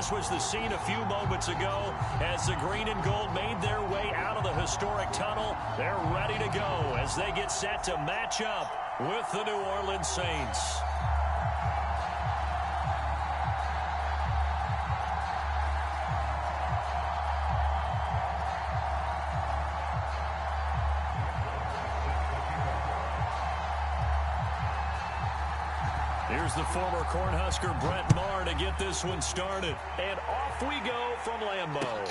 this was the scene a few moments ago as the green and gold made their way out of the historic tunnel. They're ready to go as they get set to match up with the New Orleans Saints. Here's the former Cornhusker Brett Maher to get this one started. And off we go from Lambeau.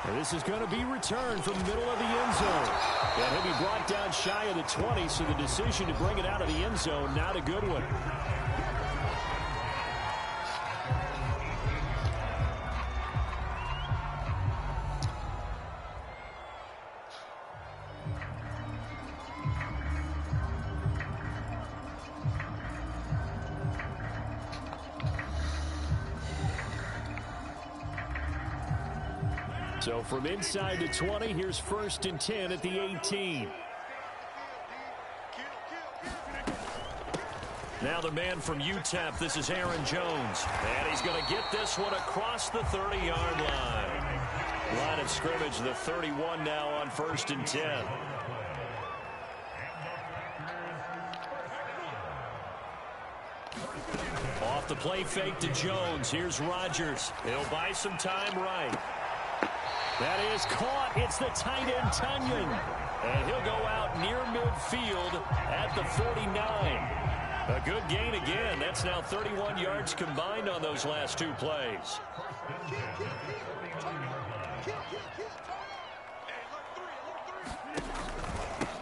And this is going to be returned from the middle of the end zone. And he'll be brought down shy of the 20, so the decision to bring it out of the end zone, not a good one. So from inside the 20, here's 1st and 10 at the 18. Now the man from UTEP, this is Aaron Jones. And he's going to get this one across the 30-yard line. Line of scrimmage, the 31 now on 1st and 10. Off the play fake to Jones. Here's Rodgers. He'll buy some time right. That is caught. It's the tight end, Tunyon. And he'll go out near midfield at the 49. A good gain again. That's now 31 yards combined on those last two plays.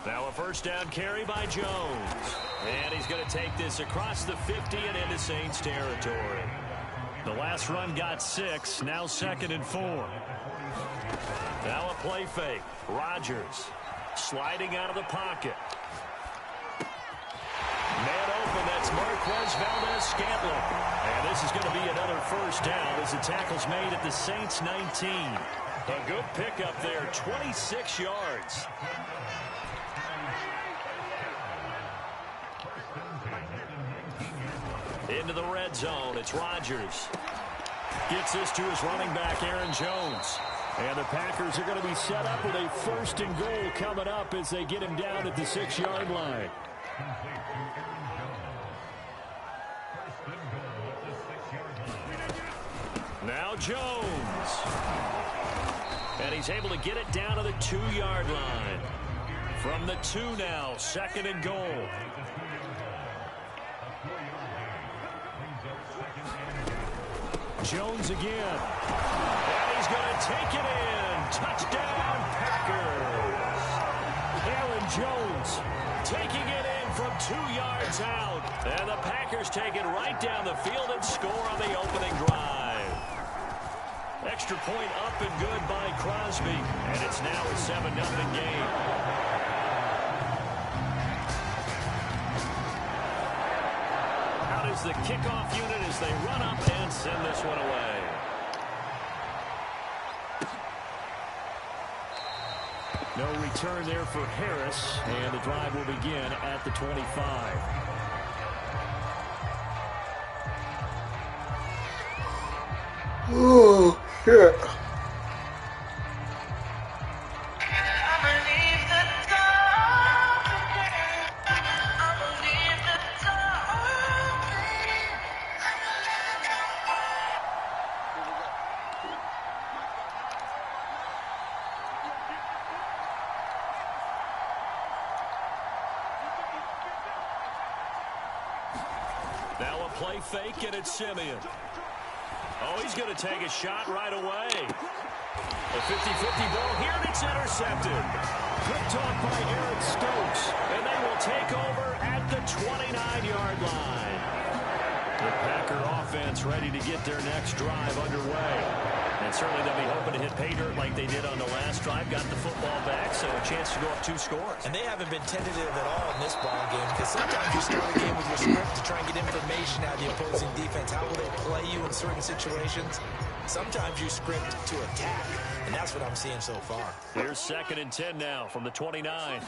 Now a first down carry by Jones. And he's going to take this across the 50 and into Saints territory. The last run got 6. Now 2nd and 4. Now a play fake. Rodgers sliding out of the pocket. Man open, that's Marquez Valdes-Scantling. And this is going to be another first down as the tackle's made at the Saints 19. A good pickup there, 26 yards. Into the red zone, it's Rodgers. Gets this to his running back, Aaron Jones. And the Packers are going to be set up with a 1st and goal coming up as they get him down at the 6-yard line. Now Jones. And he's able to get it down to the 2-yard line. From the 2 now, 2nd and goal. Jones again. And he's going to take it in. Touchdown, Packers. Aaron Jones taking it in from 2 yards out. And the Packers take it right down the field and score on the opening drive. Extra point up and good by Crosby. And it's now a 7-0 game. Out is the kickoff unit as they run up and send this one away. No return there for Harris, and the drive will begin at the 25. Oh, shit. Now a play fake, and it's Simeon. Oh, he's going to take a shot right away. A 50-50 ball here, and it's intercepted. Picked off by Eric Stokes, and they will take over at the 29-yard line. The Packer offense ready to get their next drive underway. And certainly they'll be hoping to hit pay dirt like they did on the last drive. Got the football back, so a chance to go up 2 scores. And they haven't been tentative at all in this ball game, because sometimes you start a game with your script to try and get information out of the opposing defense. How will they play you in certain situations? Sometimes you script to attack, and that's what I'm seeing so far. Here's 2nd and 10 now from the 29.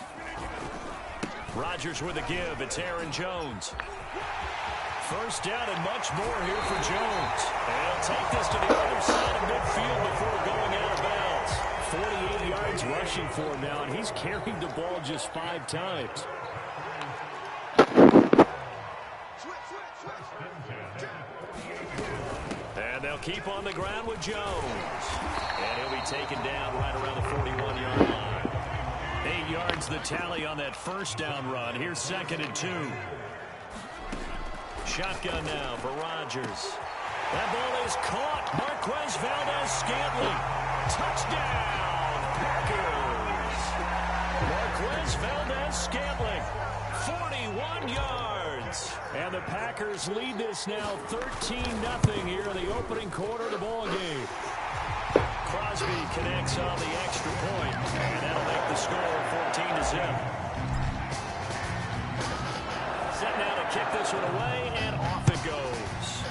Rodgers with a give. It's Aaron Jones. First down and much more here for Jones. And he'll pushing for him now, and he's carried the ball just 5 times. And they'll keep on the ground with Jones. And he'll be taken down right around the 41-yard line. 8 yards the tally on that first down run. Here's 2nd and 2. Shotgun now for Rodgers. That ball is caught. Marquez Valdes-Scantling. Touchdown, Packers. Marquez Valdes-Scantling, 41 yards. And the Packers lead this now 13-0 here in the opening quarter of the ball game. Crosby connects on the extra point, and that'll make the score 14-0. Set now to kick this one away, and off it goes.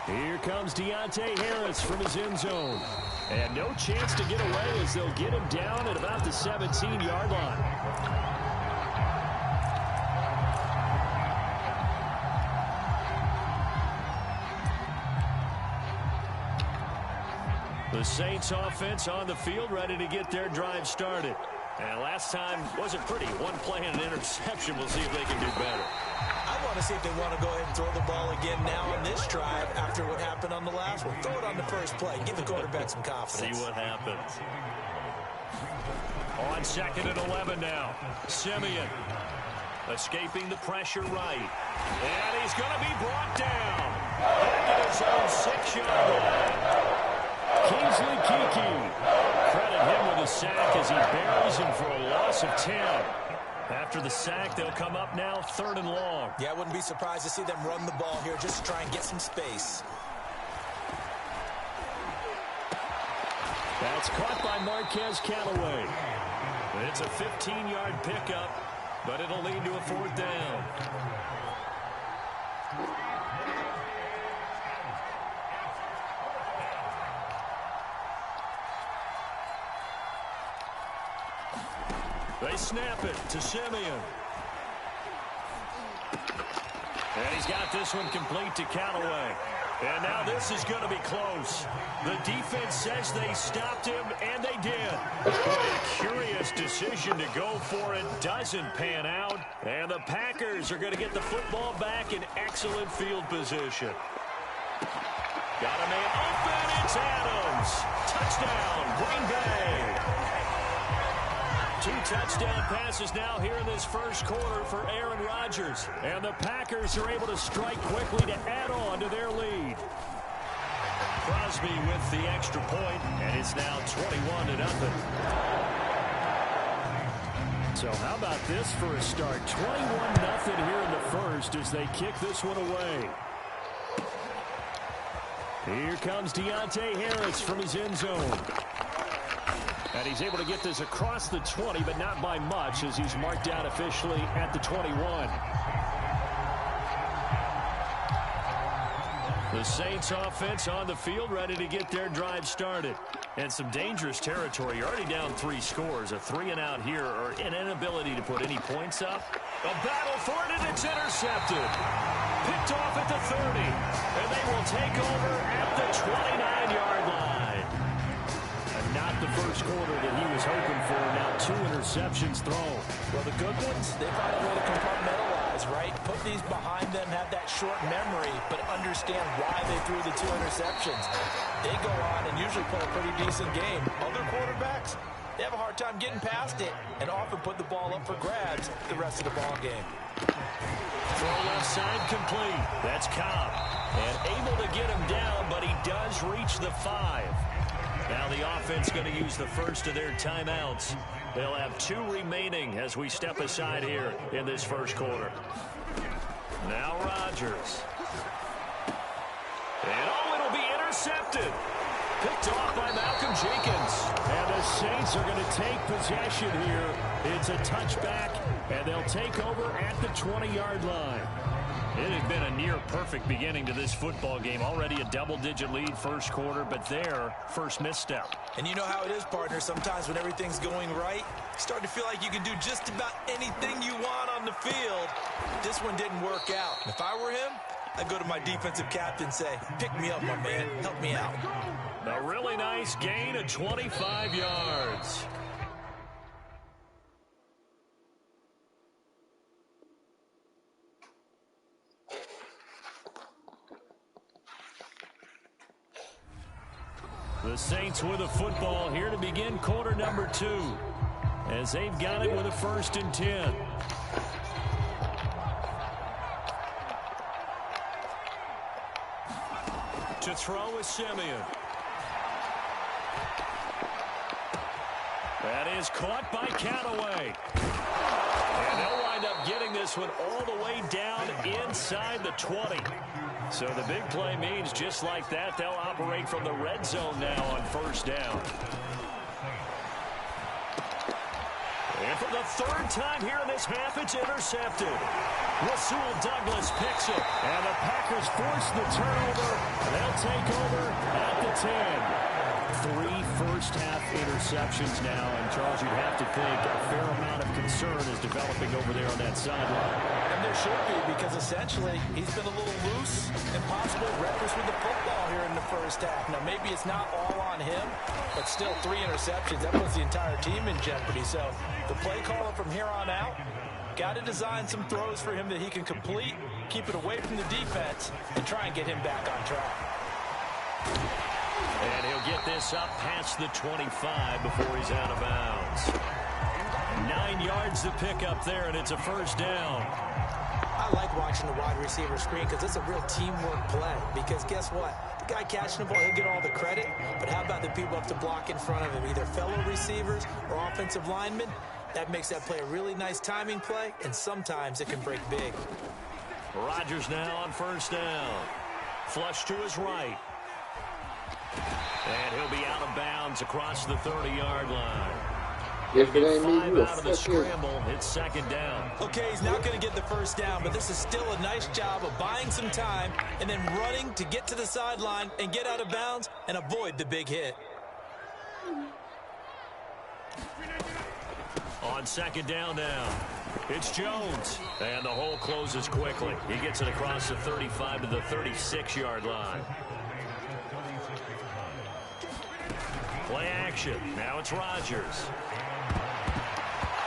Here comes Deontay Harris from his end zone. And no chance to get away as they'll get him down at about the 17-yard line. The Saints offense on the field, ready to get their drive started. And last time wasn't pretty. One play and an interception. We'll see if they can do better. I want to see if they want to go ahead and throw the ball again now on this drive after what happened on the last one. Throw it on the first play. Give the quarterback some confidence. See what happens. On 2nd and 11 now. Simeon escaping the pressure right. And he's going to be brought down. Back at his own 6-yard line. Kingsley Keke. Credit him with a sack as he buries him for a loss of 10. After the sack, they'll come up now 3rd and long. Yeah, I wouldn't be surprised to see them run the ball here just to try and get some space. That's caught by Marquez Callaway. It's a 15-yard pickup, but it'll lead to a 4th down. They snap it to Simeon. And he's got this one complete to Callaway. And now this is going to be close. The defense says they stopped him, and they did. A curious decision to go for it. Doesn't pan out. And the Packers are going to get the football back in excellent field position. Got a man open. It's Adams. Touchdown, Green Bay. 2 touchdown passes now here in this first quarter for Aaron Rodgers. And the Packers are able to strike quickly to add on to their lead. Crosby with the extra point, and it's now 21-0. So how about this for a start? 21-0 here in the first as they kick this one away. Here comes Deontay Harris from his end zone. And he's able to get this across the 20, but not by much as he's marked out officially at the 21. The Saints offense on the field ready to get their drive started. And some dangerous territory. You're already down 3 scores. A 3-and-out here or an inability to put any points up. A battle for it, and it's intercepted. Picked off at the 30. And they will take over at the 29-yard line. And not the first quarter that he was hoping for. Now 2 interceptions thrown. Well, the good ones, they find a way to compartmentalize, right? Put these behind them, have that short memory, but understand why they threw the 2 interceptions. They go on and usually play a pretty decent game. Other quarterbacks, they have a hard time getting past it and often put the ball up for grabs the rest of the ball game. Throw left side complete. That's Cobb. And able to get him down, but he does reach the 5. Now the offense going to use the first of their timeouts. They'll have 2 remaining as we step aside here in this first quarter. Now Rodgers. And it'll be intercepted. Picked off by Malcolm Jenkins. And the Saints are going to take possession here. It's a touchback, and they'll take over at the 20-yard line. It had been a near-perfect beginning to this football game. Already a double-digit lead first quarter, but their first misstep. And you know how it is, partner. Sometimes when everything's going right, you start to feel like you can do just about anything you want on the field. This one didn't work out. If I were him, I go to my defensive captain and say, pick me up, my man. Help me out. A really nice gain of 25 yards. The Saints with a football here to begin quarter number 2, as they've got it with a 1st and 10. To throw is Simeon. That is caught by Cataway. And they'll wind up getting this one all the way down inside the 20. So the big play means just like that, they'll operate from the red zone now on 1st down. And for the 3rd time here in this half, it's intercepted. Rasul Douglas picks it, and the Packers force the turnover. They'll take over at the 10. 3 first-half interceptions now, and Charles, you'd have to think a fair amount of concern is developing over there on that sideline. And there should be, because essentially he's been a little loose and possibly reckless with the football here in the 1st half. Now, maybe it's not all on him, but still 3 interceptions. That puts the entire team in jeopardy. So the play caller from here on out got to design some throws for him that he can complete, keep it away from the defense, and try and get him back on track. And he'll get this up past the 25 before he's out of bounds. 9 yards to pick up there, and it's a 1st down. I like watching the wide receiver screen because it's a real teamwork play. Because guess what? The guy catching the ball, he'll get all the credit. But how about the people up to block in front of him, either fellow receivers or offensive linemen? That makes that play a really nice timing play, and sometimes it can break big. Rodgers now on 1st down. Flush to his right. And he'll be out of bounds across the 30-yard line. If it ain't me, you a out of the scramble, it's 2nd down. Okay, he's not going to get the 1st down, but this is still a nice job of buying some time and then running to get to the sideline and get out of bounds and avoid the big hit. On 2nd down now, it's Jones. And the hole closes quickly. He gets it across the 35 to the 36-yard line. Play action. Now it's Rodgers.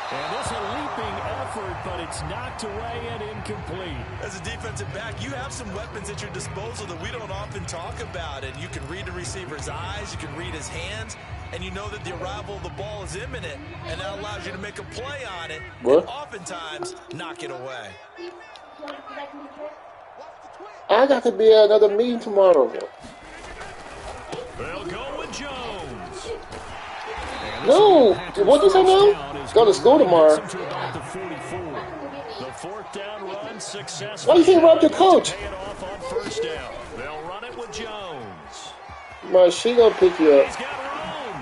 And this is a leaping effort, but it's knocked away and incomplete. As a defensive back, you have some weapons at your disposal that we don't often talk about. And you can read the receiver's eyes, you can read his hands, and you know that the arrival of the ball is imminent, and that allows you to make a play on it, and oftentimes knock it away. I got to be at another meeting tomorrow. They'll go with Jones. No, what did you say now? Go to school tomorrow. The 4th down run successful. Why do you think robbed your coach? Pay it off on 1st down. They'll run it with Jones. Man, she gonna pick you He's up. got room.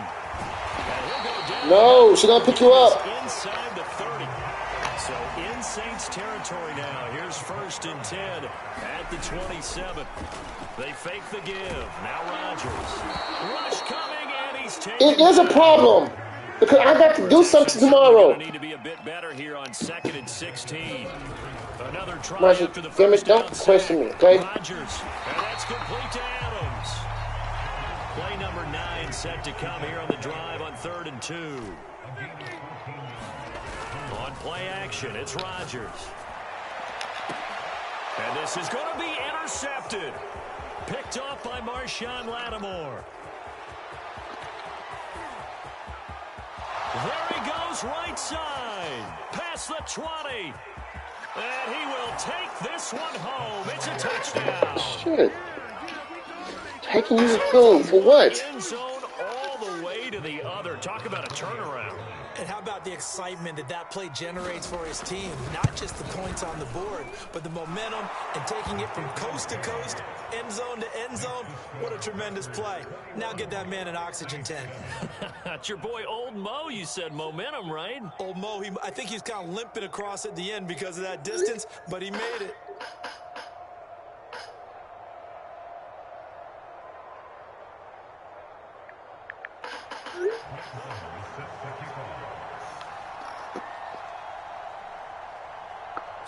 And he'll go down. No, she gonna pick you up. Inside the 30. So in Saints territory now. Here's 1st and 10 at the 27. They fake the give. Now Rodgers. Rush coming, and he's taken. It is a problem because I got to do something tomorrow. Need to be a bit better here on 2nd and 16. Another try Marshall, after the damn it, 1st don't down question me, sack. okay? Rodgers, and that's complete to Adams. Play number 9 set to come here on the drive on 3rd and 2. On play action, it's Rodgers. And this is going to be intercepted. Picked off by Marshawn Lattimore. There he goes, right side. Past the 20. And he will take this one home. It's a touchdown. Shit. Taking you home for what? End zone all the way to the other. Talk about a turnaround. And how about the excitement that that play generates for his team? Not just the points on the board, but the momentum and taking it from coast to coast, end zone to end zone. What a tremendous play. Now get that man an oxygen tank. That's your boy Old Mo. You said momentum, right? Old Mo, I think he's kind of limping across at the end because of that distance, but he made it.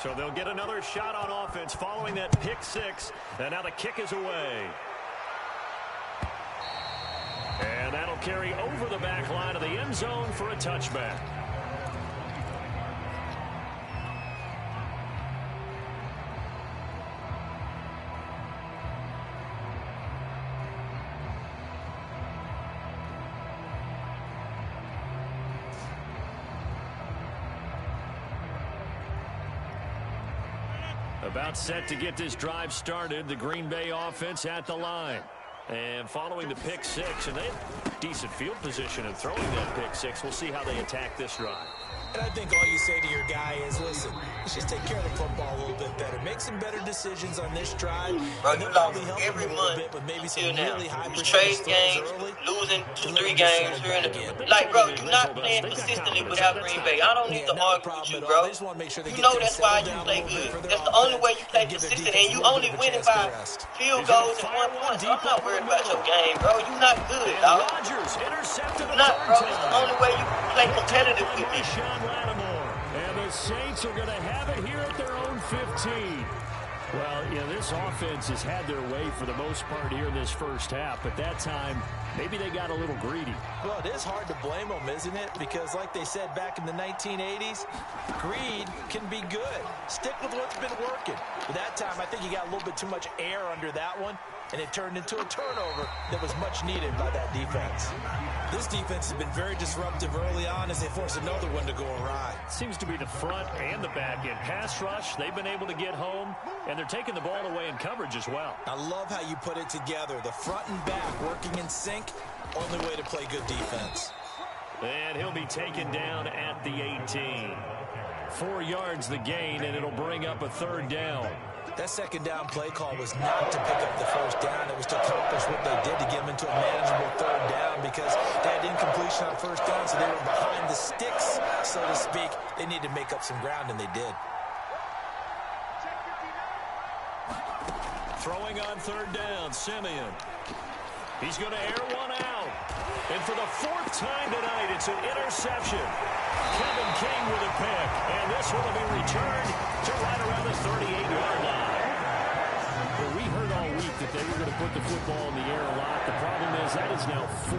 So they'll get another shot on offense following that pick six. And now the kick is away. And that'll carry over the back line of the end zone for a touchback. About set to get this drive started. The Green Bay offense at the line. And following the pick six, and they have decent field position and throwing that pick six. We'll see how they attack this drive. And I think all you say to your guy is, listen, let's just take care of the football a little bit better. Make some better decisions on this drive. Bro, you lost every month until now. You trade games, losing 2-3 games here and there. Like, bro, you're not playing consistently without Green Bay. I don't need to argue with you, bro. You know that's why you play good. That's the only way you play consistent, and you only winning by field goals and 1 point. So I'm not worried about your game, bro. You're not good, dog. You're not, bro. It's the only way you play competitive with me. And the Saints are going to have it here at their own 15. Well, you know, this offense has had their way for the most part here in this first half, but that time, maybe they got a little greedy. Well, it is hard to blame them, isn't it? Because like they said back in the 1980s, greed can be good. Stick with what's been working. But that time, I think you got a little bit too much air under that one, and it turned into a turnover that was much needed by that defense. This defense has been very disruptive early on as they force another one to go awry. Seems to be the front and the back end. Pass rush, they've been able to get home, and they're taking the ball away in coverage as well. I love how you put it together. The front and back working in sync, only way to play good defense. And he'll be taken down at the 18. 4 yards the gain, and it'll bring up a third down. That second down play call was not to pick up the first down. It was to accomplish what they did to get them into a manageable third down because they had incompletion on first down, so they were behind the sticks, so to speak. They needed to make up some ground, and they did. Throwing on third down, Simeon. He's going to air one out. And for the 4th time tonight, it's an interception. Kevin King with a pick. And this one will be returned to right around the 38-yard line. Well, we heard all week that they were going to put the football in the air a lot. The problem is that is now 4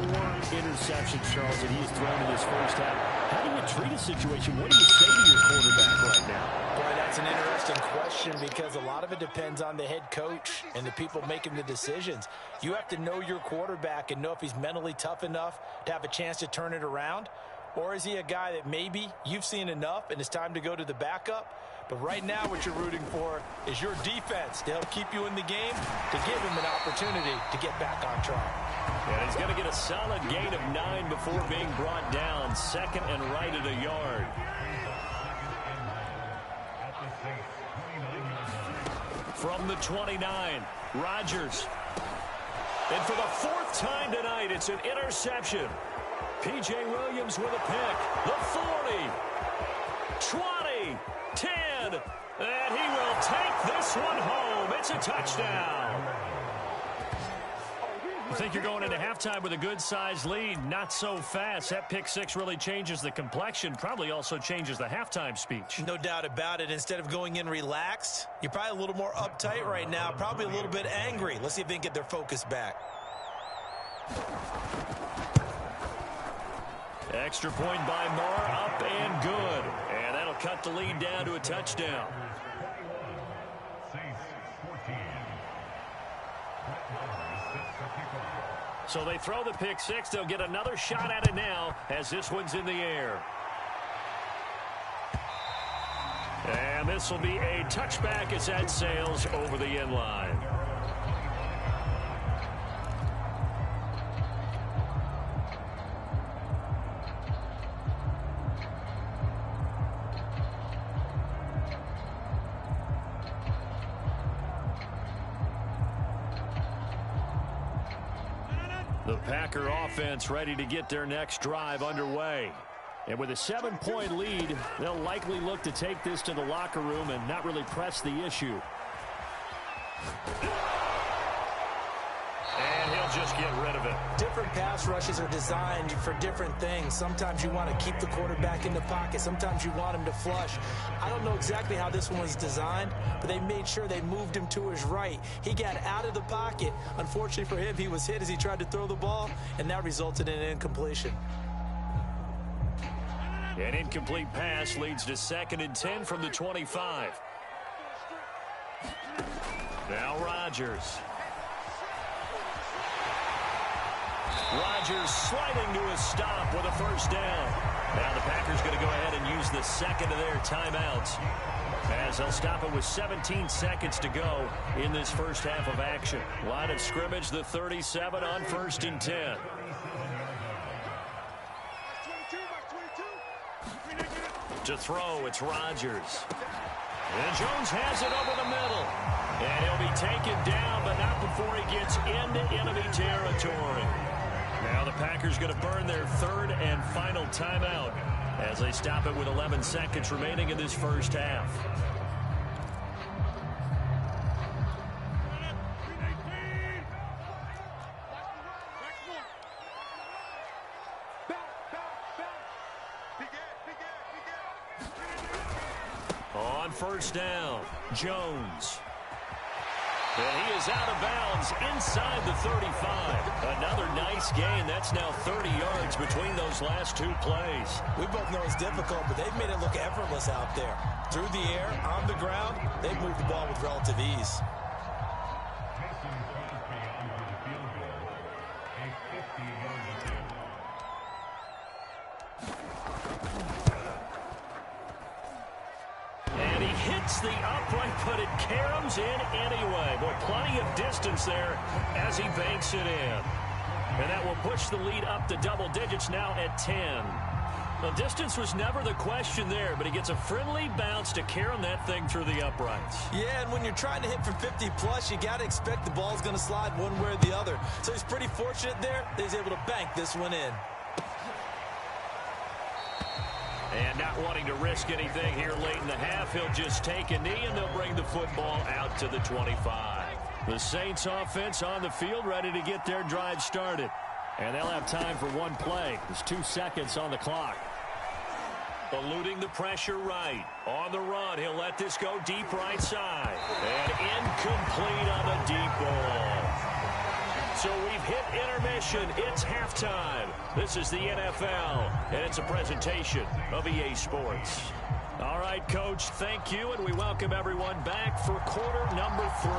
interceptions, Charles, that he has thrown in this first half. How do you treat a situation? What do you say to your quarterback right now? Boy, that's an interesting question because a lot of it depends on the head coach and the people making the decisions. You have to know your quarterback and know if he's mentally tough enough to have a chance to turn it around. Or is he a guy that maybe you've seen enough and it's time to go to the backup? But right now what you're rooting for is your defense to help keep you in the game, to give him an opportunity to get back on track. And he's going to get a solid gain of 9 before being brought down. 2nd and right at a yard. From the 29, Rodgers. And for the 4th time tonight, it's an interception. P.J. Williams with a pick. The 40, 20, 10, and he will take this one home. It's a touchdown. You think you're going into halftime with a good-sized lead? Not so fast. That pick six really changes the complexion, probably also changes the halftime speech. No doubt about it. Instead of going in relaxed, you're probably a little more uptight right now, probably a little bit angry. Let's see if they can get their focus back. Extra point by Marr, up and good. And that'll cut the lead down to a touchdown. So they throw the pick six. They'll get another shot at it now as this one's in the air. And this will be a touchback as that sails over the end line. The Packer offense ready to get their next drive underway. And with a 7-point lead, they'll likely look to take this to the locker room and not really press the issue. And he'll just get rid of it. Different pass rushes are designed for different things. Sometimes you want to keep the quarterback in the pocket. Sometimes you want him to flush. I don't know exactly how this one was designed, but they made sure they moved him to his right. He got out of the pocket. Unfortunately for him, he was hit as he tried to throw the ball, and that resulted in an incompletion. An incomplete pass leads to 2nd and 10 from the 25. Now Rodgers. Rodgers sliding to a stop with a first down. Now the Packers going to go ahead and use the second of their timeouts, as they'll stop it with 17 seconds to go in this first half of action. Line of scrimmage, the 37 on 1st and 10. To throw, it's Rodgers. And Jones has it over the middle. And he'll be taken down, but not before he gets into enemy territory. Now the Packers going to burn their 3rd and final timeout as they stop it with 11 seconds remaining in this first half. On first down, Jones. And he is out of bounds inside the 35. Another nice gain. That's now 30 yards between those last 2 plays. We both know it's difficult, but they've made it look effortless out there. Through the air, on the ground, they've moved the ball with relative ease. The upright, but it caroms in anyway. Boy, plenty of distance there as he banks it in. And that will push the lead up to double digits now at 10. The distance was never the question there, but he gets a friendly bounce to carom that thing through the uprights. Yeah, and when you're trying to hit from 50-plus, you got to expect the ball's going to slide one way or the other. So he's pretty fortunate there that he's able to bank this one in. And not wanting to risk anything here late in the half, he'll just take a knee, and they'll bring the football out to the 25. The Saints offense on the field, ready to get their drive started. And they'll have time for one play. There's 2 seconds on the clock. Eluding the pressure right. On the run, he'll let this go deep right side. And incomplete on the deep ball. So we've hit intermission. It's halftime. This is the NFL, and it's a presentation of EA Sports. All right, Coach, thank you, and we welcome everyone back for quarter number 3.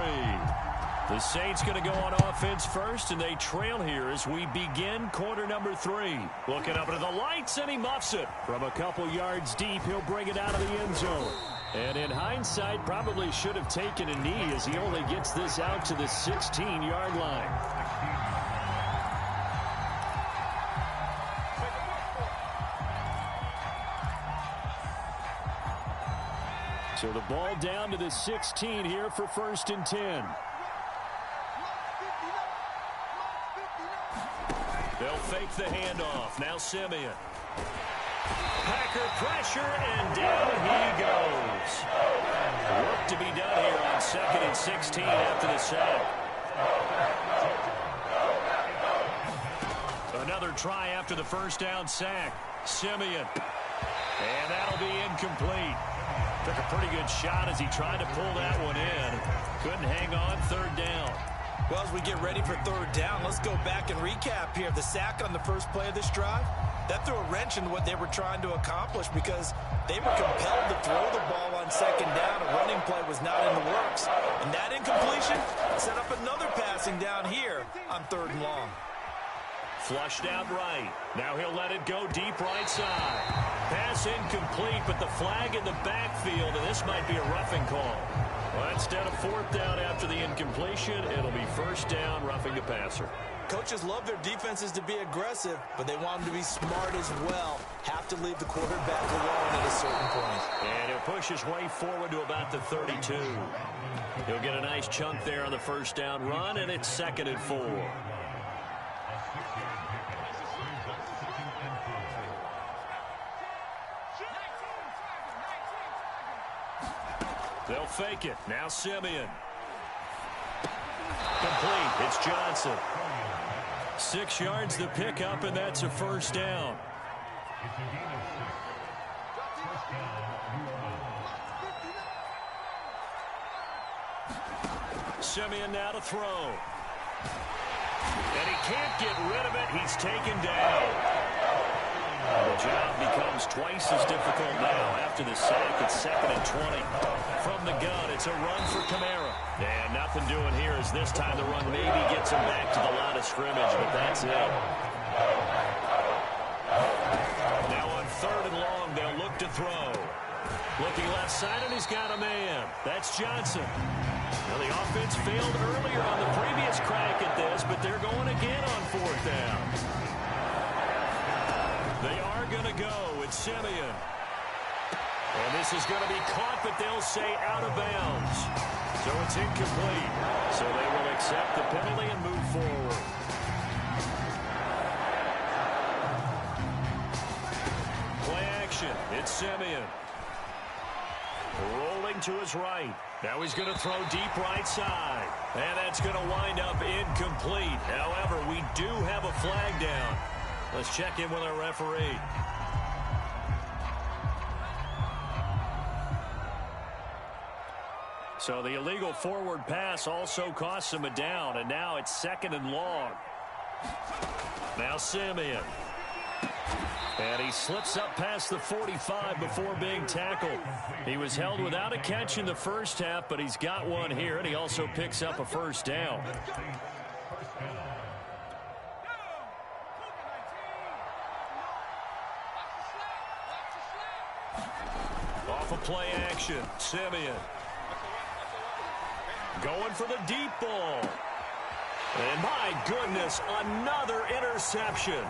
The Saints going to go on offense first, and they trail here as we begin quarter number 3. Looking up into the lights, and he muffs it. From a couple yards deep, he'll bring it out of the end zone. And in hindsight, probably should have taken a knee as he only gets this out to the 16-yard line. So the ball down to the 16 here for 1st and 10. They'll fake the handoff. Now Simeon. Packer pressure, and down he goes. Work to be done here on 2nd and 16 after the sack. Another try after the first down sack. Simeon. And that'll be incomplete. Took a pretty good shot as he tried to pull that one in. Couldn't hang on. 3rd down. Well, as we get ready for 3rd down, let's go back and recap here. The sack on the first play of this drive, that threw a wrench into what they were trying to accomplish because they were compelled to throw the ball on 2nd down. A running play was not in the works. And that incompletion set up another passing down here on 3rd and long. Flushed out right. Now he'll let it go deep right side. Pass incomplete, but the flag in the backfield, and this might be a roughing call. Well, instead of 4th down after the incompletion, it'll be 1st down, roughing the passer. Coaches love their defenses to be aggressive, but they want them to be smart as well. Have to leave the quarterback alone at a certain point. And he'll push his way forward to about the 32. He'll get a nice chunk there on the 1st down run, and it's 2nd and 4. They'll fake it. Now Simeon. Complete. It's Johnson. 6 yards the pickup, and that's a first down. Simeon now to throw. And he can't get rid of it. He's taken down. The job becomes twice as difficult now after the sack. It's 2nd and 20. From the gun, it's a run for Kamara. And nothing doing here as this time the run maybe gets him back to the line of scrimmage, but that's it. Now on 3rd and long, they'll look to throw. Looking left side, and he's got a man. That's Johnson. Well, the offense failed earlier on the previous crack at this, but they're going again on 4th down. They are going to go with Simeon. And this is going to be caught, but they'll say out of bounds. So it's incomplete. So they will accept the penalty and move forward. Play action. It's Simeon. Rolling to his right. Now he's going to throw deep right side. And that's going to wind up incomplete. However, we do have a flag down. Let's check in with our referee. So the illegal forward pass also costs him a down. And now it's 2nd and long. Now Simeon. And he slips up past the 45 before being tackled. He was held without a catch in the first half, but he's got one here, and he also picks up a first down. Off of play action, Simeon. Going for the deep ball. And my goodness, another interception.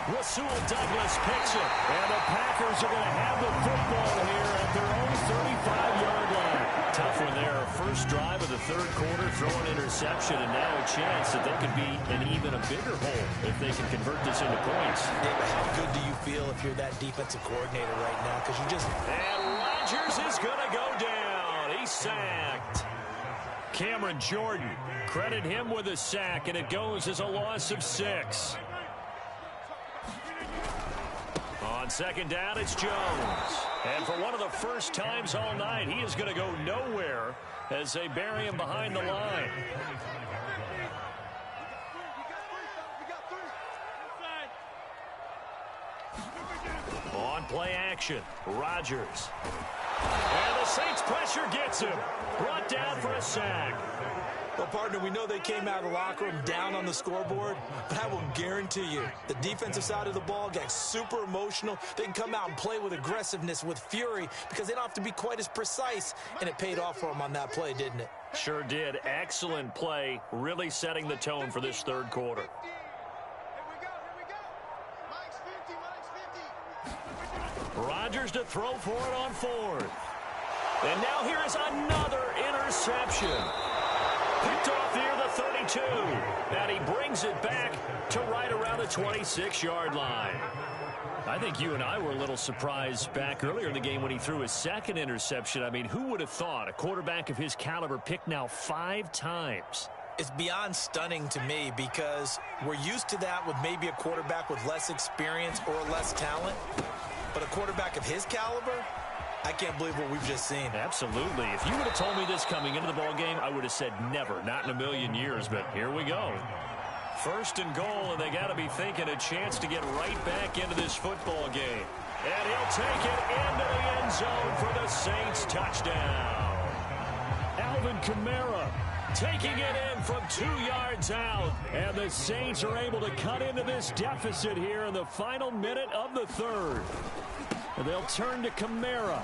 Rasul Douglas picks it, and the Packers are going to have the football here at their own 35-yard line. Tough one there. First drive of the 3rd quarter, throw an interception, and now a chance that they could be in even a bigger hole if they can convert this into points. David, how good do you feel if you're that defensive coordinator right now? Because you just... And Rodgers is going to go down. He's sacked. Cameron Jordan, credit him with a sack, and it goes as a loss of 6. On 2nd down, it's Jones. And for one of the first times all night, he is going to go nowhere as they bury him behind the line. On play action, Rodgers. And the Saints pressure gets him. Brought down for a sack. Well, partner, we know they came out of the locker room down on the scoreboard, but I will guarantee you the defensive side of the ball got super emotional. They can come out and play with aggressiveness, with fury, because they don't have to be quite as precise, and it paid off for them on that play, didn't it? Sure did. Excellent play, really setting the tone for this 3rd quarter. Rodgers to throw for it on 4th. And now here is another interception. Picked off near the 32. And he brings it back to right around the 26-yard line. I think you and I were a little surprised back earlier in the game when he threw his 2nd interception. I mean, who would have thought a quarterback of his caliber picked now 5 times? It's beyond stunning to me because we're used to that with maybe a quarterback with less experience or less talent. But a quarterback of his caliber, I can't believe what we've just seen. Absolutely. If you would have told me this coming into the ball game, I would have said never, not in a million years. But here we go. 1st and goal, and they got to be thinking a chance to get right back into this football game. And he'll take it into the end zone for the Saints touchdown. Alvin Kamara taking it in from 2 yards out. And the Saints are able to cut into this deficit here in the final minute of the 3rd. And they'll turn to Kamara.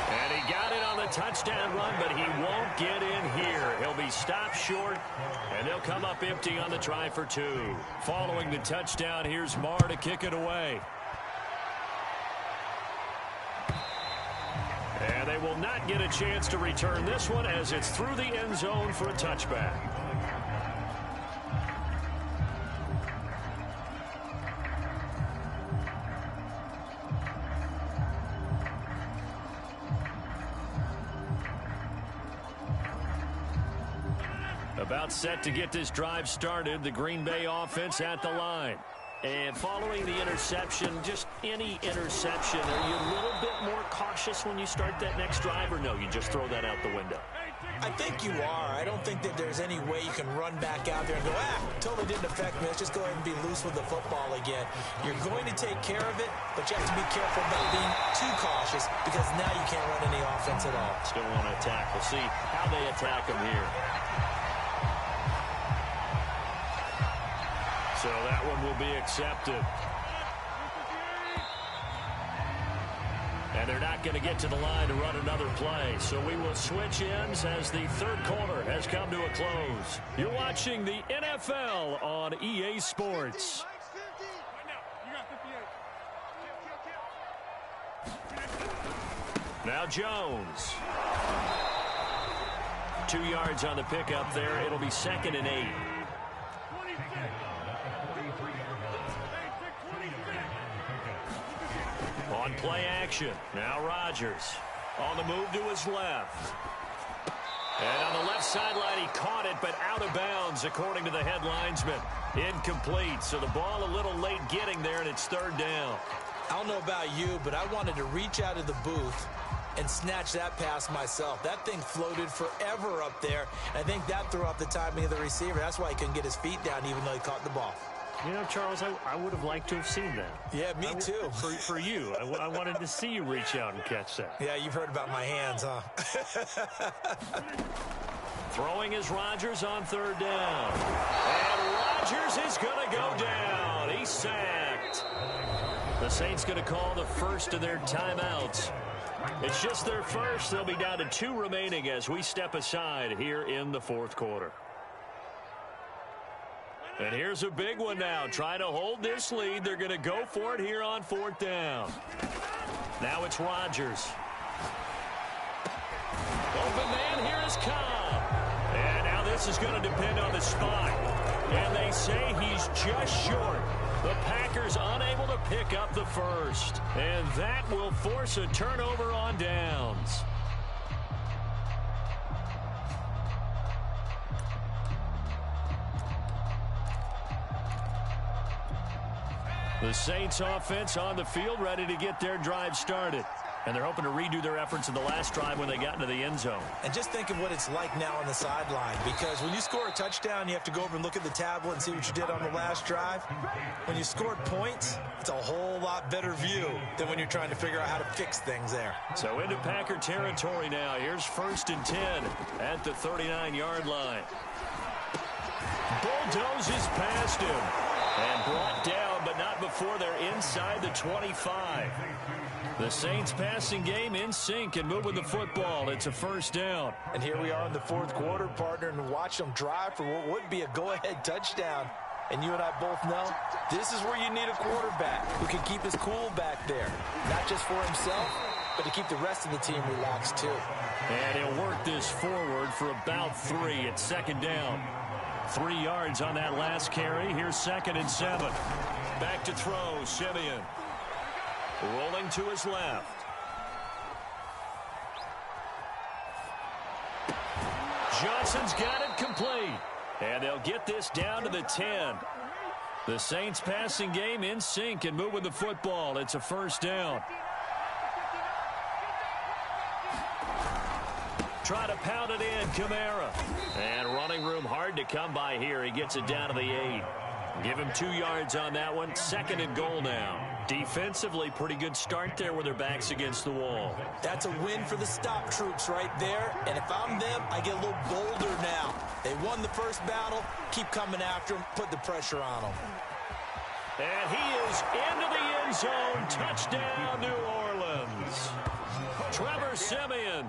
And he got it on the touchdown run, but he won't get in here. He'll be stopped short, and they'll come up empty on the try for 2. Following the touchdown, here's Marr to kick it away. And they will not get a chance to return this one as it's through the end zone for a touchback. About set to get this drive started, the Green Bay offense at the line. And following the interception, just any interception, are you a little bit more cautious when you start that next drive, or no, you just throw that out the window? I think you are. I don't think that there's any way you can run back out there and go, totally didn't affect me. Let's just go ahead and be loose with the football again. You're going to take care of it, but you have to be careful about being too cautious because now you can't run any offense at all. Still want to attack. We'll see how they attack them here. So that one will be accepted. And they're not going to get to the line to run another play. So we will switch ends as the third quarter has come to a close. You're watching the NFL on EA Sports. Now Jones. 2 yards on the pickup there. It'll be 2nd and 8. On play action, now Rodgers on the move to his left. And on the left sideline, he caught it, but out of bounds, according to the head linesman. Incomplete, so the ball a little late getting there, and it's 3rd down. I don't know about you, but I wanted to reach out of the booth and snatch that pass myself. That thing floated forever up there. I think that threw off the timing of the receiver. That's why he couldn't get his feet down, even though he caught the ball. You know, Charles, I would have liked to have seen that. Yeah, me too. For you. I wanted to see you reach out and catch that. Yeah, you've heard about my hands, huh? Throwing is Rodgers on 3rd down. And Rodgers is going to go down. He's sacked. The Saints going to call the first of their timeouts. It's just their first. They'll be down to 2 remaining as we step aside here in the 4th quarter. And here's a big one now. Trying to hold this lead. They're going to go for it here on 4th down. Now it's Rodgers. Open man, here is Cobb. And now this is going to depend on the spot. And they say he's just short. The Packers unable to pick up the first. And that will force a turnover on downs. The Saints offense on the field ready to get their drive started. And they're hoping to redo their efforts in the last drive when they got into the end zone. And just think of what it's like now on the sideline. Because when you score a touchdown, you have to go over and look at the tablet and see what you did on the last drive. When you scored points, it's a whole lot better view than when you're trying to figure out how to fix things there. So into Packer territory now. Here's 1st and 10 at the 39-yard line. Bulldozes past him. And brought down, but not before they're inside the 25. The Saints passing game in sync and moving the football. It's a 1st down. And here we are in the 4th quarter, partner, and watch them drive for what would be a go-ahead touchdown. And you and I both know this is where you need a quarterback who can keep his cool back there. Not just for himself, but to keep the rest of the team relaxed too. And he'll work this forward for about 3 at 2nd down. 3 yards on that last carry. Here's 2nd and 7. Back to throw, Simeon. Rolling to his left. Johnson's got it complete. And they'll get this down to the 10. The Saints passing game in sync and moving the football. It's a 1st down. Try to pound it in, Kamara. And running room hard to come by here. He gets it down to the 8. Give him 2 yards on that one. 2nd and goal now. Defensively, pretty good start there with their backs against the wall. That's a win for the stop troops right there. And if I'm them, I get a little bolder now. They won the first battle. Keep coming after them. Put the pressure on them. And he is into the end zone. Touchdown, New Orleans. Trevor Simeon.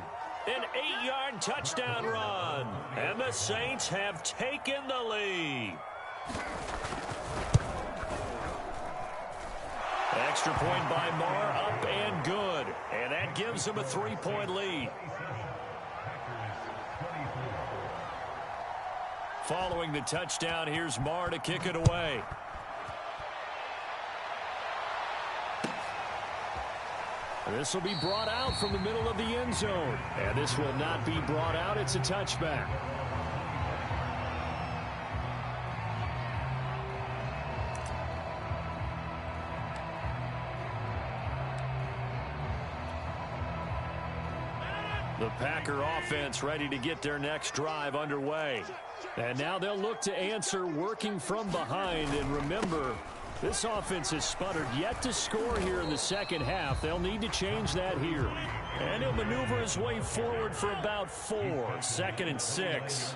An 8-yard touchdown run. And the Saints have taken the lead. Extra point by Marr, up and good. And that gives them a 3-point lead. Following the touchdown, here's Marr to kick it away. This will be brought out from the middle of the end zone. And this will not be brought out. It's a touchback. The Packer offense ready to get their next drive underway. And now they'll look to answer working from behind. And remember, this offense has sputtered yet to score here in the second half. They'll need to change that here. And he'll maneuver his way forward for about 4. 2nd and 6.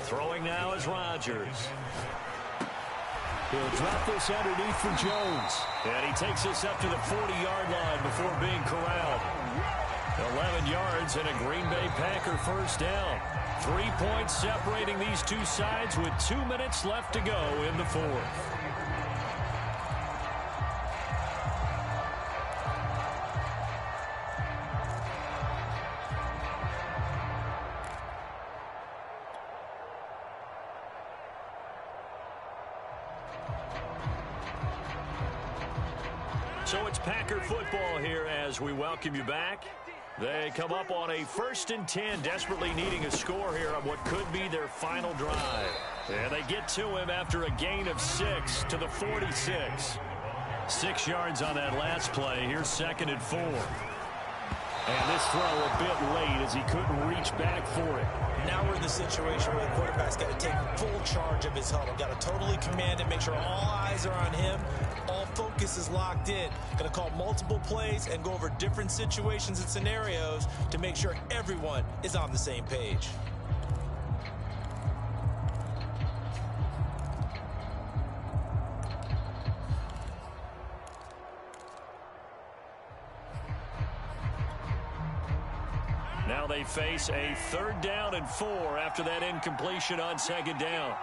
Throwing now is Rodgers. He'll drop this underneath for Jones. And he takes this up to the 40-yard line before being corralled. 11 yards and a Green Bay Packer first down. 3 points separating these two sides with 2 minutes left to go in the fourth. So it's Packer football here as we welcome you back. They come up on a 1st and 10, desperately needing a score here on what could be their final drive. And they get to him after a gain of 6 to the 46. 6 yards on that last play. Here's 2nd and 4. And this throw a bit late as he couldn't reach back for it. Now we're in the situation where the quarterback's got to take full charge of his huddle. Got to totally command it, make sure all eyes are on him. All focus is locked in. Going to call multiple plays and go over different situations and scenarios to make sure everyone is on the same page. Now they face a 3rd down and 4 after that incompletion on 2nd down.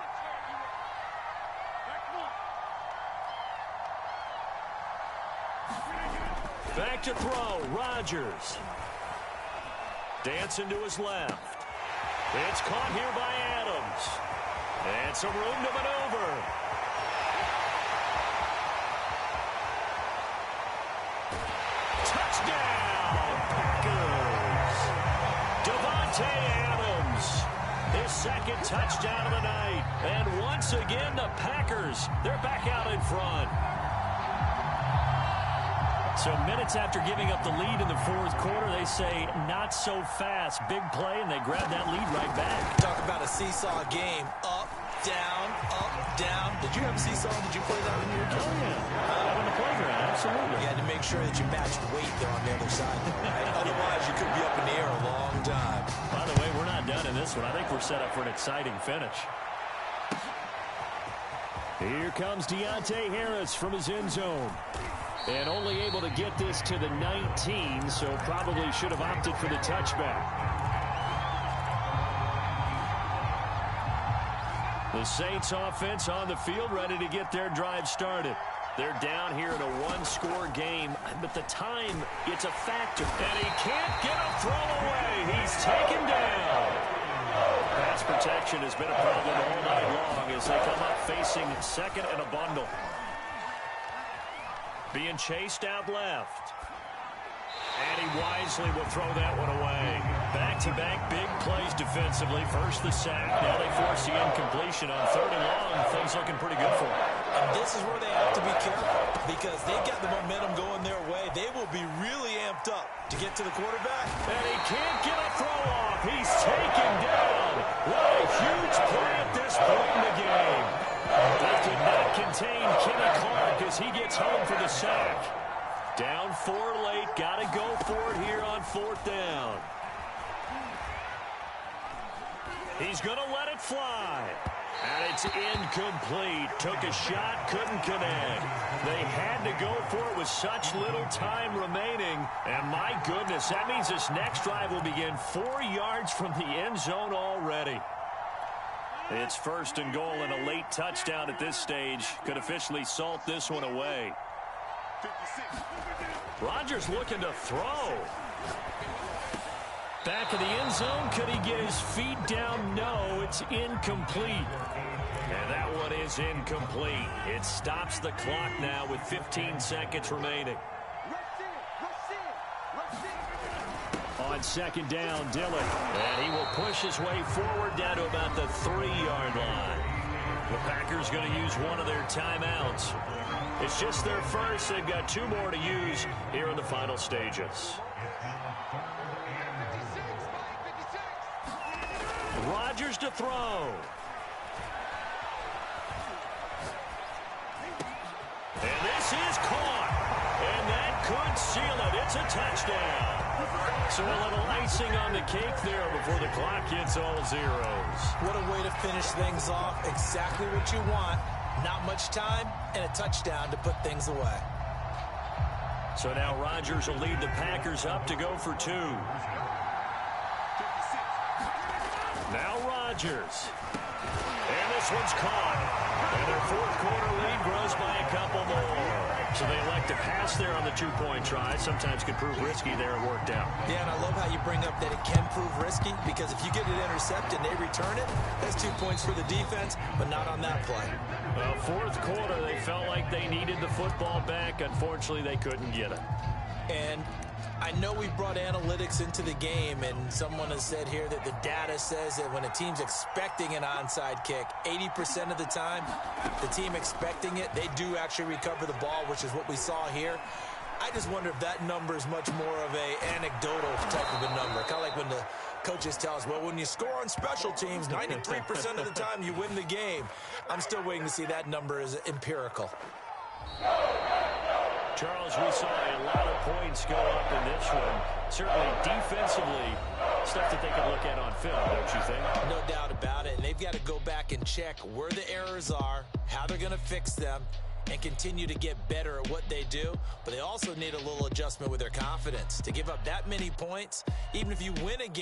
Back to throw, Rodgers. Dancing to his left. It's caught here by Adams. And some room to maneuver. Touchdown, Packers. Davante Adams, his 2nd touchdown of the night. And once again, the Packers, they're back out in front. So minutes after giving up the lead in the 4th quarter, they say not so fast. Big play, and they grab that lead right back. Talk about a seesaw game. Up, down, up, down. Did you have a seesaw? Did you play that when you were a kid? Oh, yeah. On the playground, absolutely. You had to make sure that you matched weight there on the other side. Right? Otherwise, you could be up in the air a long time. By the way, we're not done in this one. I think we're set up for an exciting finish. Here comes Deontay Harris from his end zone. And only able to get this to the 19, so probably should have opted for the touchback. The Saints offense on the field ready to get their drive started. They're down here in a 1-score game, but the time, it's a factor. And he can't get a throw away. He's taken down. Pass protection has been a problem all night long as they come up facing 2nd and a bundle. Being chased out left. And he wisely will throw that one away. Back-to-back big plays defensively. First the sack. Now they force the incompletion on 3rd and long. Things looking pretty good for them. And this is where they have to be careful because they got the momentum going their way. They will be really amped up to get to the quarterback. And he can't get a throw off. He's taken down. What a huge play at this point in the game. They could not contain Kenny Clark as he gets home for the sack. Down 4 late. Got to go for it here on 4th down. He's going to let it fly. And it's incomplete. Took a shot, couldn't connect. They had to go for it with such little time remaining. And my goodness, that means this next drive will begin 4 yards from the end zone already. It's 1st and goal, and a late touchdown at this stage could officially salt this one away. Rodgers looking to throw. Back of the end zone. Could he get his feet down? No, it's incomplete. And that one is incomplete. It stops the clock now with 15 seconds remaining. On 2nd down, Dillon. And he will push his way forward down to about the 3-yard line. The Packers going to use one of their timeouts. It's just their first. They've got 2 more to use here in the final stages. Rodgers to throw. And this is caught. And that could seal it. It's a touchdown. So a little icing on the cake there before the clock hits all zeros. What a way to finish things off. Exactly what you want. Not much time and a touchdown to put things away. So now Rodgers will lead the Packers up to go for 2. Now Rodgers. And this one's caught. And their fourth quarter lead grows by a couple more. So they elect to pass there on the 2-point try. Sometimes could prove risky there. It worked out. Yeah, and I love how you bring up that it can prove risky, because if you get it intercepted and they return it, that's 2 points for the defense, but not on that play. Well, fourth quarter, they felt like they needed the football back. Unfortunately, they couldn't get it. And I know we brought analytics into the game, and someone has said here that the data says that when a team's expecting an onside kick, 80% of the time, the team expecting it, they do actually recover the ball, which is what we saw here. I just wonder if that number is much more of a anecdotal type of a number. Kind of like when the coaches tell us, well, when you score on special teams, 93% of the time you win the game. I'm still waiting to see that number is empirical. Charles, we saw a lot of points go up in this one. Certainly defensively, stuff that they can look at on film, don't you think? No doubt about it. And they've got to go back and check where the errors are, how they're going to fix them, and continue to get better at what they do. But they also need a little adjustment with their confidence. To give up that many points, even if you win a game,